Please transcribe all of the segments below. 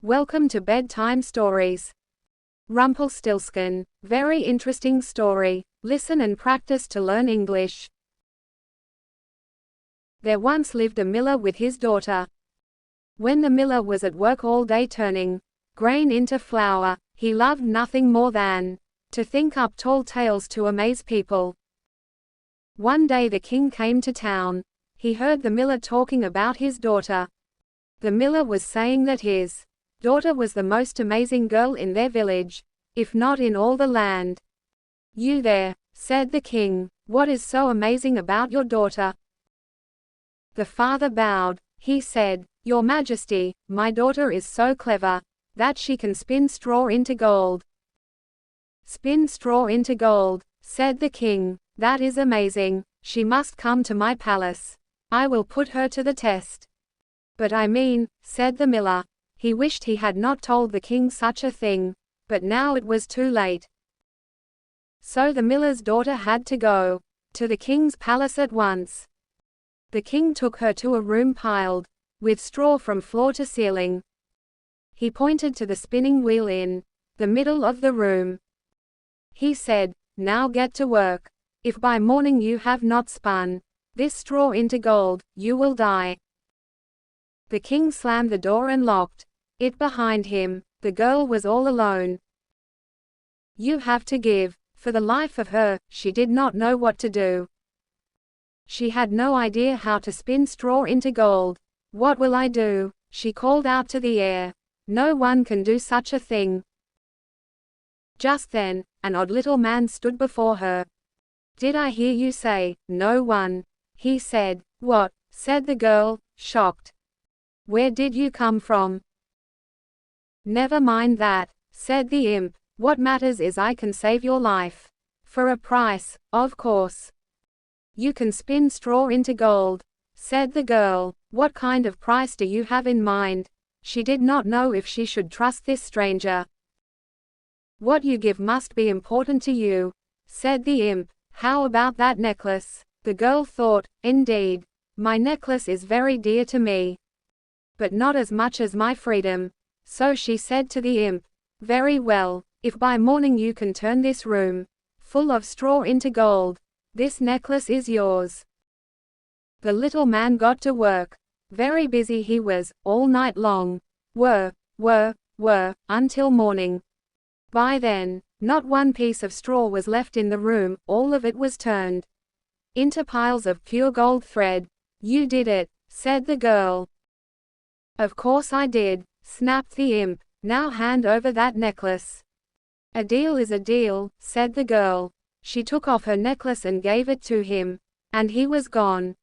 Welcome to Bedtime Stories. Rumpelstiltskin. Very interesting story. Listen and practice to learn English. There once lived a miller with his daughter. When the miller was at work all day turning grain into flour, he loved nothing more than to think up tall tales to amaze people. One day the king came to town. He heard the miller talking about his daughter. The miller was saying that his daughter was the most amazing girl in their village, if not in all the land. "You there," said the king, "what is so amazing about your daughter?" The father bowed. He said, "Your Majesty, my daughter is so clever that she can spin straw into gold." "Spin straw into gold," said the king. "That is amazing. She must come to my palace. I will put her to the test." "But I mean," said the miller. He wished he had not told the king such a thing, but now it was too late. So the miller's daughter had to go to the king's palace at once. The king took her to a room piled with straw from floor to ceiling. He pointed to the spinning wheel in the middle of the room. He said, "Now get to work. If by morning you have not spun this straw into gold, you will die." The king slammed the door and locked it behind him. The girl was all alone. You have to give. For the life of her, she did not know what to do. She had no idea how to spin straw into gold. "What will I do?" she called out to the air. "No one can do such a thing." Just then, an odd little man stood before her. "Did I hear you say, no one?" he said. "What?" said the girl, shocked. "Where did you come from?" "Never mind that," said the imp. "What matters is I can save your life. For a price, of course." "You can spin straw into gold," said the girl. "What kind of price do you have in mind?" She did not know if she should trust this stranger. "What you give must be important to you," said the imp. "How about that necklace?" The girl thought, "Indeed, my necklace is very dear to me. But not as much as my freedom." So she said to the imp, "Very well, if by morning you can turn this room full of straw into gold, this necklace is yours." The little man got to work. Very busy he was, all night long. Whir, until morning. By then, not one piece of straw was left in the room, all of it was turned into piles of pure gold thread. "You did it," said the girl. "Of course I did," snapped the imp. "Now hand over that necklace." "A deal is a deal," said the girl. She took off her necklace and gave it to him, and he was gone.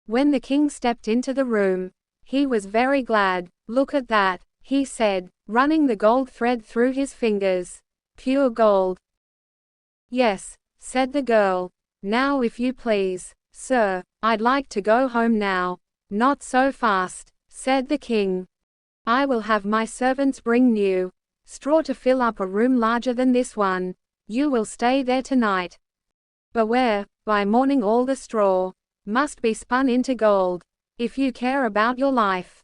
When the king stepped into the room, he was very glad. "Look at that," he said, running the gold thread through his fingers. "Pure gold." "Yes," said the girl. "Now if you please, sir, I'd like to go home now." "Not so fast," said the king. "I will have my servants bring new straw to fill up a room larger than this one. You will stay there tonight. Beware, by morning all the straw must be spun into gold, if you care about your life."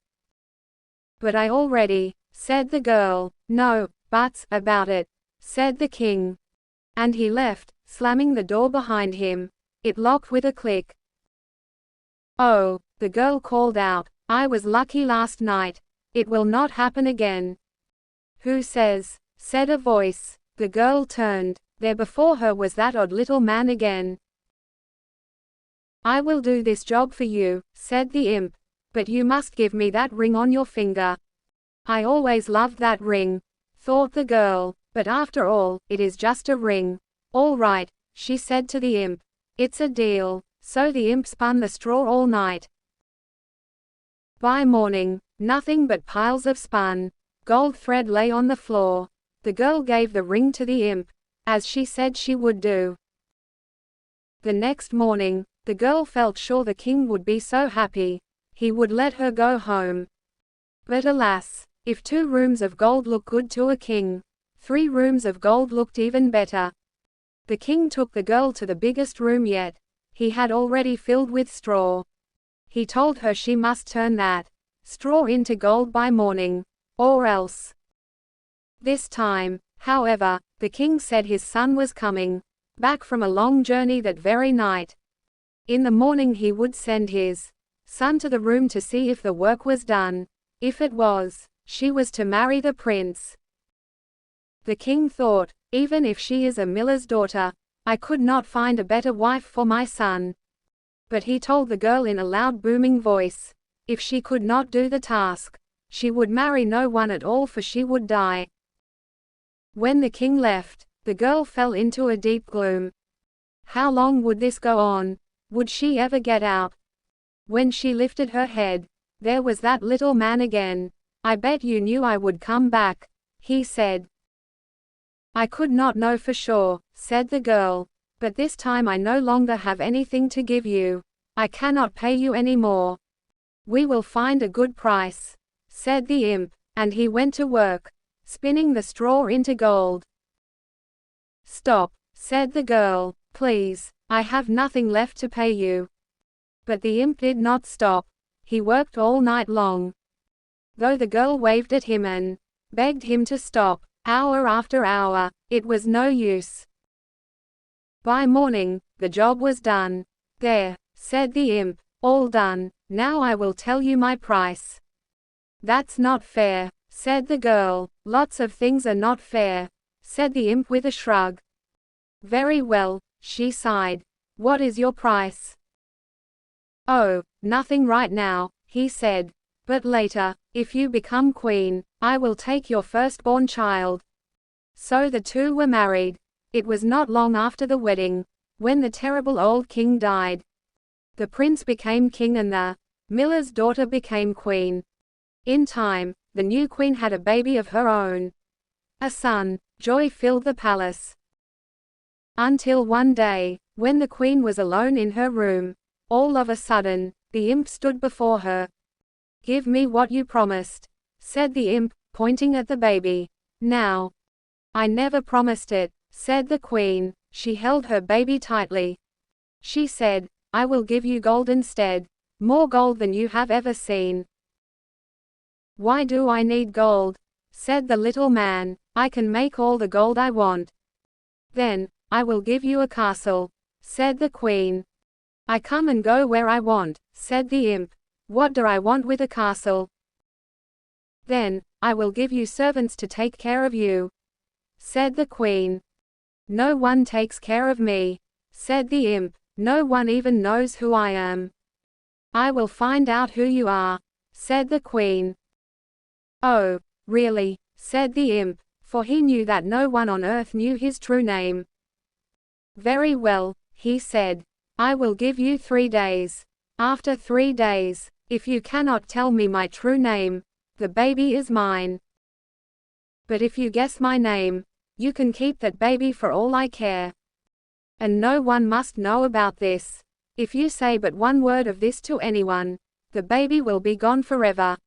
"But I already," said the girl. "No buts about it," said the king. And he left, slamming the door behind him. It locked with a click. "Oh," the girl called out, "I was lucky last night. It will not happen again." "Who says?" said a voice. The girl turned. There before her was that odd little man again. "I will do this job for you," said the imp. "But you must give me that ring on your finger." "I always loved that ring," thought the girl. "But after all, it is just a ring." "All right," she said to the imp. "It's a deal." So the imp spun the straw all night. By morning, nothing but piles of spun gold thread lay on the floor. The girl gave the ring to the imp, as she said she would do. The next morning, the girl felt sure the king would be so happy, he would let her go home. But alas, if 2 rooms of gold look good to a king, 3 rooms of gold looked even better. The king took the girl to the biggest room yet. He had already filled with straw. He told her she must turn that straw into gold by morning. or else. This time, however, the king said his son was coming back from a long journey that very night. In the morning he would send his son to the room to see if the work was done. If it was, she was to marry the prince. The king thought, even if she is a miller's daughter, I could not find a better wife for my son. But he told the girl in a loud booming voice, if she could not do the task, she would marry no one at all, for she would die. When the king left, the girl fell into a deep gloom. How long would this go on? Would she ever get out? When she lifted her head, there was that little man again. I bet you knew I would come back, he said. I could not know for sure, said the girl. But this time I no longer have anything to give you. I cannot pay you any more. We will find a good price, said the imp, and he went to work, spinning the straw into gold. Stop, said the girl, please, I have nothing left to pay you. But the imp did not stop. He worked all night long. Though the girl waved at him and begged him to stop, hour after hour, it was no use. By morning, the job was done. There, said the imp, all done, now I will tell you my price. That's not fair, said the girl. Lots of things are not fair, said the imp with a shrug. Very well, she sighed. What is your price? Oh, nothing right now, he said. But later, if you become queen, I will take your firstborn child. So the two were married. It was not long after the wedding, when the terrible old king died. The prince became king and the miller's daughter became queen. In time, the new queen had a baby of her own. A son. Joy filled the palace. Until one day, when the queen was alone in her room, all of a sudden, the imp stood before her. Give me what you promised, said the imp, pointing at the baby. Now. I never promised it, said the queen. She held her baby tightly. She said, I will give you gold instead. More gold than you have ever seen. Why do I need gold? Said the little man. I can make all the gold I want. Then, I will give you a castle, said the queen. I come and go where I want, said the imp. What do I want with a castle? Then, I will give you servants to take care of you, said the queen. No one takes care of me, said the imp. No one even knows who I am. I will find out who you are, said the queen. Oh, really, said the imp, for he knew that no one on earth knew his true name. Very well, he said. I will give you 3 days. After 3 days, if you cannot tell me my true name, the baby is mine. But if you guess my name, you can keep that baby for all I care. And no one must know about this. If you say but one word of this to anyone, the baby will be gone forever.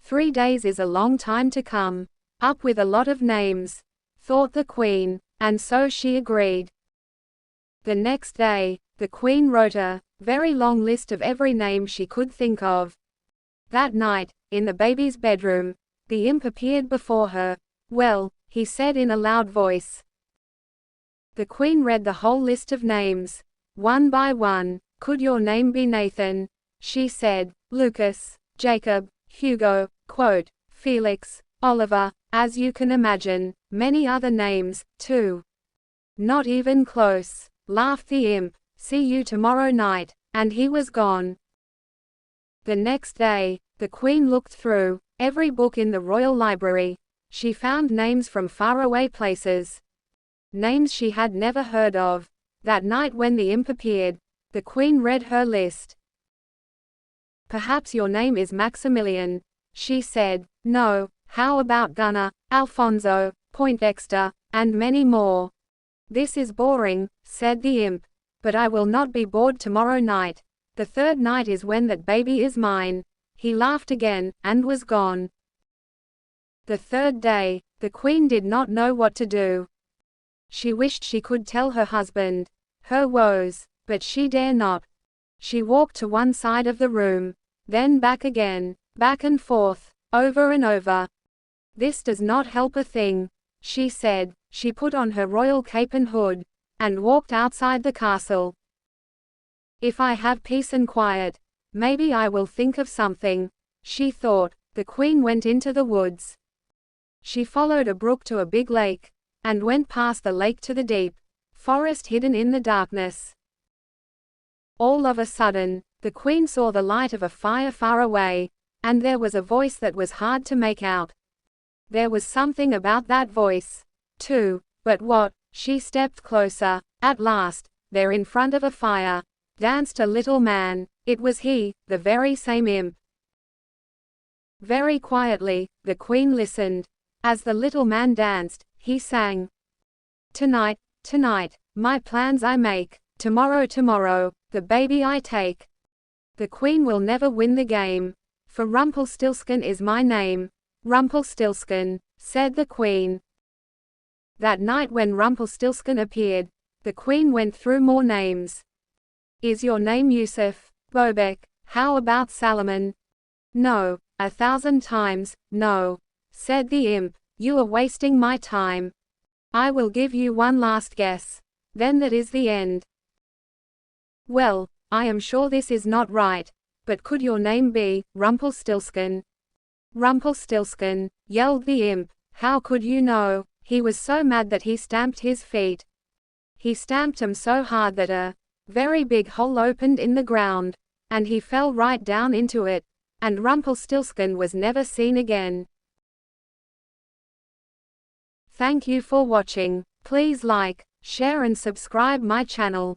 3 days is a long time to come up with a lot of names, thought the queen, and so she agreed. The next day, the queen wrote a very long list of every name she could think of. That night, in the baby's bedroom, the imp appeared before her. Well, he said in a loud voice. The queen read the whole list of names, one by one. Could your name be Nathan? She said. Lucas, Jacob, Hugo, quote, Felix, Oliver, as you can imagine, many other names, too. Not even close, laughed the imp. See you tomorrow night, and he was gone. The next day, the queen looked through every book in the royal library. She found names from faraway places. Names she had never heard of. That night when the imp appeared, the queen read her list. Perhaps your name is Maximilian, she said. No, how about Gunnar, Alfonso, Poindexter, and many more? This is boring, said the imp. But I will not be bored tomorrow night. The 3rd night is when that baby is mine. He laughed again, and was gone. The 3rd day, the queen did not know what to do. She wished she could tell her husband her woes, but she dare not. She walked to one side of the room, then back again, back and forth, over and over. This does not help a thing, she said. She put on her royal cape and hood, and walked outside the castle. If I have peace and quiet, maybe I will think of something, she thought. The queen went into the woods. She followed a brook to a big lake, and went past the lake to the deep forest hidden in the darkness. All of a sudden, the queen saw the light of a fire far away, and there was a voice that was hard to make out. There was something about that voice, too, but what? She stepped closer. At last, there in front of a fire, danced a little man. It was he, the very same imp. Very quietly, the queen listened. As the little man danced, he sang. Tonight, tonight, my plans I make. Tomorrow, tomorrow, the baby I take. The queen will never win the game, for Rumpelstiltskin is my name. Rumpelstiltskin, said the queen. That night when Rumpelstiltskin appeared, the queen went through more names. Is your name Yusuf? Bobek? How about Salomon? No, 1,000 times, no, said the imp. You are wasting my time. I will give you one last guess. Then that is the end. Well, I am sure this is not right, but could your name be Rumpelstiltskin? Rumpelstiltskin, yelled the imp. How could you know? He was so mad that he stamped his feet. He stamped them so hard that a very big hole opened in the ground, and he fell right down into it, and Rumpelstiltskin was never seen again. Thank you for watching. Please like, share and subscribe my channel.